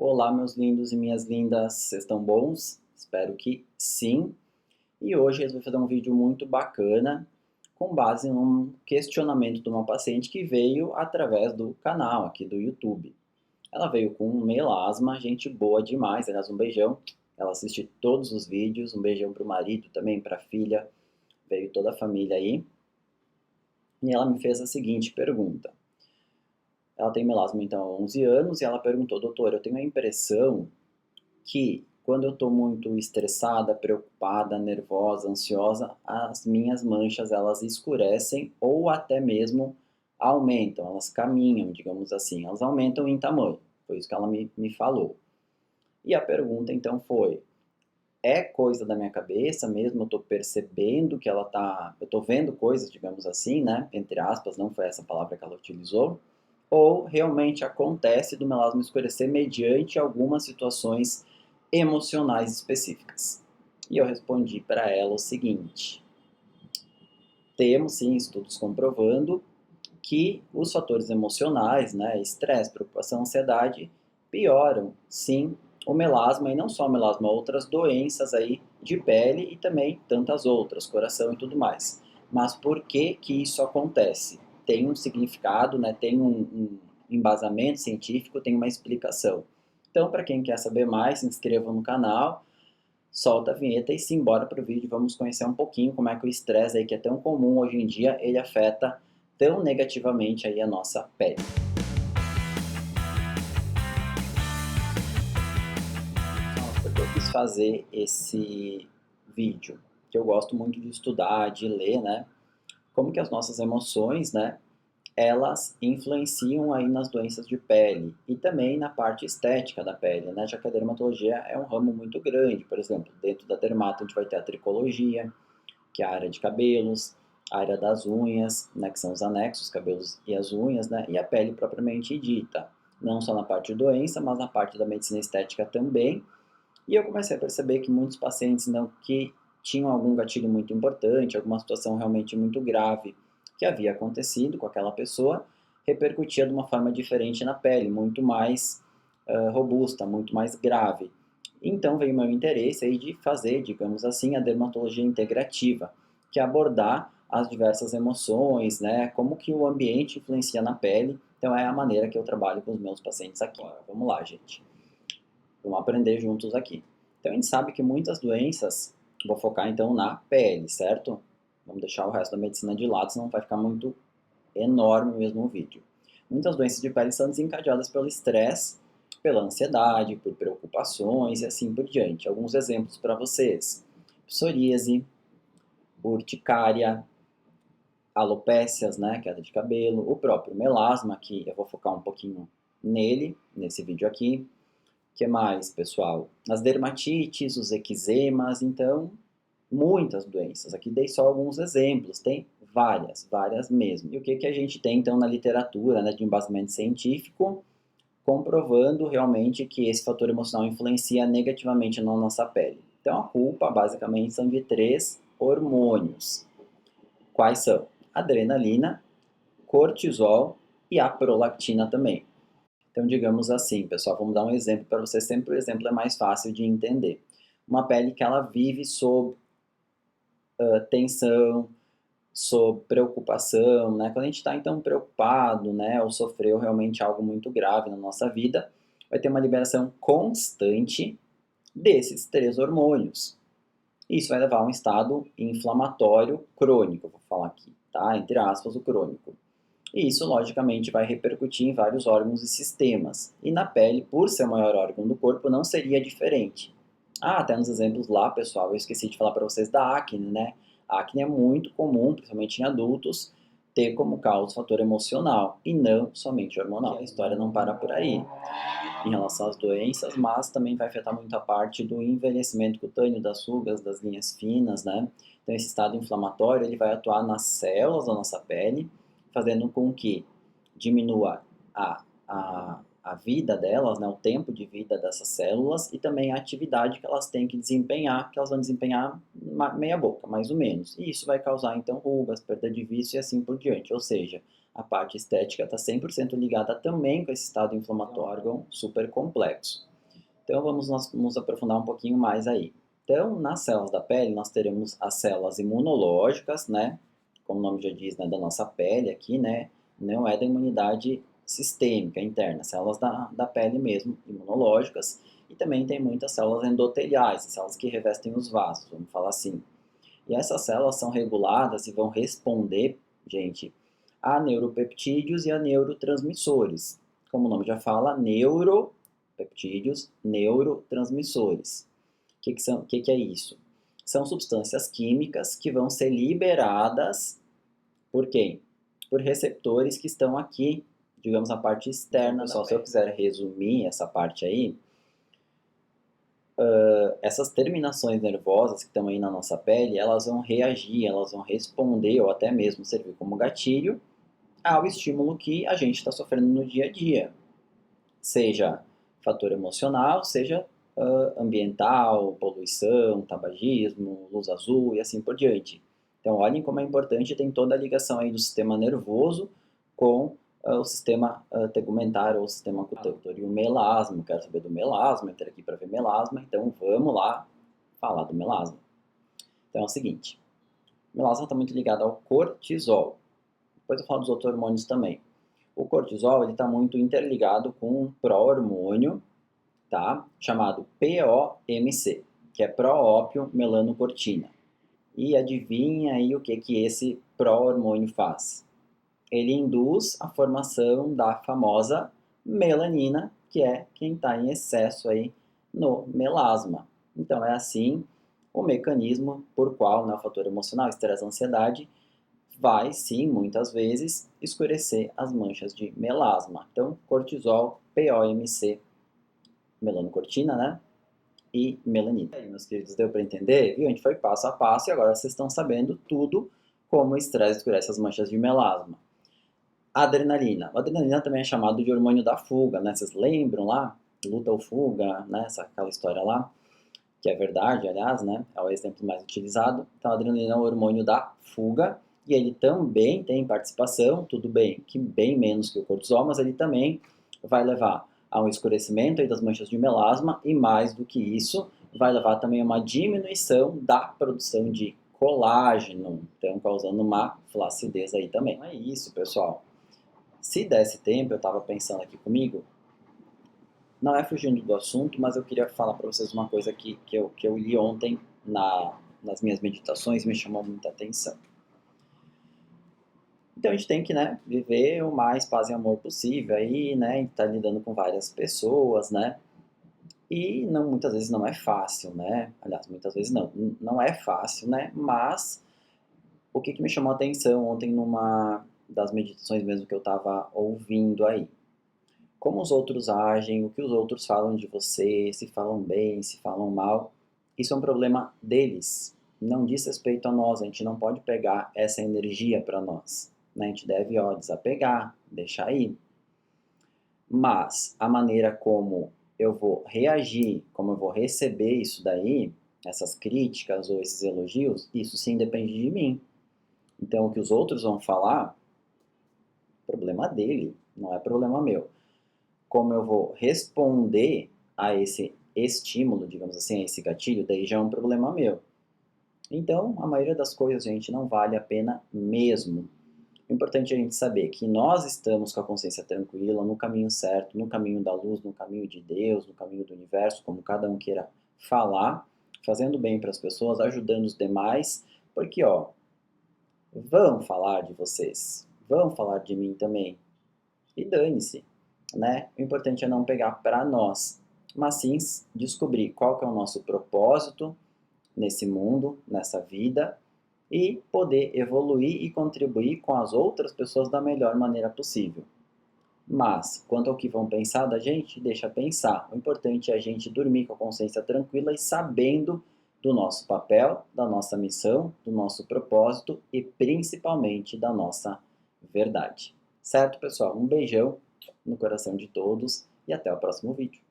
Olá, meus lindos e minhas lindas, vocês estão bons? Espero que sim. E hoje eu resolvi fazer um vídeo muito bacana com base num questionamento de uma paciente que veio através do canal aqui do YouTube. Ela veio com um melasma, gente boa demais, aliás, um beijão. Ela assiste todos os vídeos, um beijão para o marido também, para a filha, veio toda a família aí. E ela me fez a seguinte pergunta. Ela tem melasma então há 11 anos e ela perguntou: doutor, eu tenho a impressão que quando eu estou muito estressada, preocupada, nervosa, ansiosa, as minhas manchas elas escurecem ou até mesmo aumentam, elas caminham, digamos assim, elas aumentam em tamanho. Foi isso que ela me falou. E a pergunta então foi: é coisa da minha cabeça mesmo? Eu estou percebendo que ela tá, eu estou vendo coisas, digamos assim, né? Entre aspas, não foi essa palavra que ela utilizou. Ou realmente acontece do melasma escurecer mediante algumas situações emocionais específicas? E eu respondi para ela o seguinte: temos sim estudos comprovando que os fatores emocionais, né, estresse, preocupação, ansiedade, pioram sim o melasma, e não só o melasma, outras doenças aí de pele e também tantas outras, coração e tudo mais. Mas por que que isso acontece? Tem um significado, né, tem um embasamento científico, tem uma explicação. Então, para quem quer saber mais, se inscreva no canal, solta a vinheta e simbora para o vídeo. Vamos conhecer um pouquinho como é que o estresse aí, que é tão comum hoje em dia, ele afeta tão negativamente aí a nossa pele. Então, por que eu quis fazer esse vídeo? Que eu gosto muito de estudar, de ler, né? Como que as nossas emoções, né, elas influenciam aí nas doenças de pele e também na parte estética da pele, né? Já que a dermatologia é um ramo muito grande. Por exemplo, dentro da dermato a gente vai ter a tricologia, que é a área de cabelos, a área das unhas, né, que são os anexos, cabelos e as unhas, né, e a pele propriamente dita, não só na parte de doença, mas na parte da medicina estética também. E eu comecei a perceber que muitos pacientes não que tinham algum gatilho muito importante, alguma situação realmente muito grave que havia acontecido com aquela pessoa, repercutia de uma forma diferente na pele, muito mais robusta, muito mais grave. Então veio o meu interesse aí de fazer, digamos assim, a dermatologia integrativa, que é abordar as diversas emoções, né, como que o ambiente influencia na pele. Então é a maneira que eu trabalho com os meus pacientes aqui. Vamos lá, gente. Vamos aprender juntos aqui. Então a gente sabe que muitas doenças, vou focar então na pele, certo? Vamos deixar o resto da medicina de lado, senão vai ficar muito enorme mesmo o vídeo. Muitas doenças de pele são desencadeadas pelo estresse, pela ansiedade, por preocupações e assim por diante. Alguns exemplos para vocês: psoríase, urticária, alopécias, né, queda de cabelo, o próprio melasma, que eu vou focar um pouquinho nele, nesse vídeo aqui. O que mais, pessoal? As dermatites, os eczemas, então, muitas doenças. Aqui dei só alguns exemplos, tem várias, várias mesmo. E o que que a gente tem, então, na literatura, né, de embasamento científico, comprovando realmente que esse fator emocional influencia negativamente na nossa pele? Então, a culpa, basicamente, são de 3 hormônios. Quais são? Adrenalina, cortisol e a prolactina também. Então, digamos assim, pessoal, vamos dar um exemplo para vocês, sempre o exemplo é mais fácil de entender. Uma pele que ela vive sob tensão, sob preocupação, né? Quando a gente está então preocupado, né, ou sofreu realmente algo muito grave na nossa vida, vai ter uma liberação constante desses 3 hormônios. Isso vai levar a um estado inflamatório crônico, vou falar aqui, tá? Entre aspas, o crônico. E isso, logicamente, vai repercutir em vários órgãos e sistemas. E na pele, por ser o maior órgão do corpo, não seria diferente. Ah, até nos exemplos lá, pessoal, eu esqueci de falar para vocês da acne, né? A acne é muito comum, principalmente em adultos, ter como causa o fator emocional e não somente hormonal. A história não para por aí em relação às doenças, mas também vai afetar muito a parte do envelhecimento cutâneo, das rugas, das linhas finas, né? Então esse estado inflamatório ele vai atuar nas células da nossa pele, fazendo com que diminua a vida delas, né, o tempo de vida dessas células e também a atividade que elas têm que desempenhar, que elas vão desempenhar meia boca, mais ou menos. E isso vai causar então rugas, perda de vício e assim por diante. Ou seja, a parte estética está 100% ligada também com esse estado inflamatório super complexo. Então vamos nos aprofundar um pouquinho mais aí. Então, nas células da pele, nós teremos as células imunológicas, né? Como o nome já diz, né, da nossa pele aqui, né? Não é da imunidade sistêmica interna, células da pele mesmo, imunológicas. E também tem muitas células endoteliais, células que revestem os vasos, vamos falar assim. E essas células são reguladas e vão responder, gente, a neuropeptídeos e a neurotransmissores. Como o nome já fala, neuropeptídeos, neurotransmissores. Que é isso? São substâncias químicas que vão ser liberadas por quem? Por receptores que estão aqui, digamos, na parte externa. Pessoal, se eu quiser resumir essa parte aí, essas terminações nervosas que estão aí na nossa pele, elas vão reagir, elas vão responder ou até mesmo servir como gatilho ao estímulo que a gente está sofrendo no dia a dia. Seja fator emocional, seja ambiental, poluição, tabagismo, luz azul e assim por diante. Então, olhem como é importante, tem toda a ligação aí do sistema nervoso com o sistema tegumentar ou o sistema cutâneo. E o melasma, quero saber do melasma, entrei aqui para ver melasma, então vamos lá falar do melasma. Então é o seguinte, o melasma está muito ligado ao cortisol. Depois eu falo dos outros hormônios também. O cortisol está muito interligado com um pró-hormônio, tá? Chamado POMC, que é pró-ópio melanocortina. E adivinha aí o que esse pró-hormônio faz? Ele induz a formação da famosa melanina, que é quem está em excesso aí no melasma. Então é assim o mecanismo por qual, né, o fator emocional, estresse, ansiedade, vai sim, muitas vezes, escurecer as manchas de melasma. Então, cortisol, POMC, melanocortina, né? E melanina. E aí, meus queridos, deu para entender? Viu? A gente foi passo a passo e agora vocês estão sabendo tudo como o estresse escurece as manchas de melasma. Adrenalina. A adrenalina também é chamado de hormônio da fuga, né? Vocês lembram lá? Luta ou fuga, né? Aquela história lá, que é verdade, aliás, né? É o exemplo mais utilizado. Então, a adrenalina é o hormônio da fuga e ele também tem participação, tudo bem, que bem menos que o cortisol, mas ele também vai levar a um escurecimento aí das manchas de melasma e mais do que isso, vai levar também a uma diminuição da produção de colágeno, então causando uma flacidez aí também. Não é isso, pessoal. Se desse tempo, eu estava pensando aqui comigo, não é fugindo do assunto, mas eu queria falar para vocês uma coisa que eu li ontem nas minhas meditações e me chamou muita atenção. Então a gente tem que, né, viver o mais paz e amor possível aí, né, a gente tá lidando com várias pessoas, né, e muitas vezes não é fácil, né, aliás, muitas vezes não é fácil, né, mas o que me chamou a atenção ontem numa das meditações mesmo que eu estava ouvindo aí, como os outros agem, o que os outros falam de você, se falam bem, se falam mal, isso é um problema deles, não diz respeito a nós, a gente não pode pegar essa energia para nós, né? A gente deve, desapegar, deixar ir. Mas a maneira como eu vou reagir, como eu vou receber isso daí, essas críticas ou esses elogios, isso sim depende de mim. Então o que os outros vão falar, problema dele, não é problema meu. Como eu vou responder a esse estímulo, digamos assim, a esse gatilho, daí já é um problema meu. Então, a maioria das coisas, gente, não vale a pena mesmo. O importante é a gente saber que nós estamos com a consciência tranquila, no caminho certo, no caminho da luz, no caminho de Deus, no caminho do universo, como cada um queira falar, fazendo bem para as pessoas, ajudando os demais, porque, vão falar de vocês, vão falar de mim também, e dane-se, né? O importante é não pegar para nós, mas sim descobrir qual que é o nosso propósito nesse mundo, nessa vida, e poder evoluir e contribuir com as outras pessoas da melhor maneira possível. Mas, quanto ao que vão pensar da gente, deixa pensar. O importante é a gente dormir com a consciência tranquila e sabendo do nosso papel, da nossa missão, do nosso propósito e principalmente da nossa verdade. Certo, pessoal? Um beijão no coração de todos e até o próximo vídeo.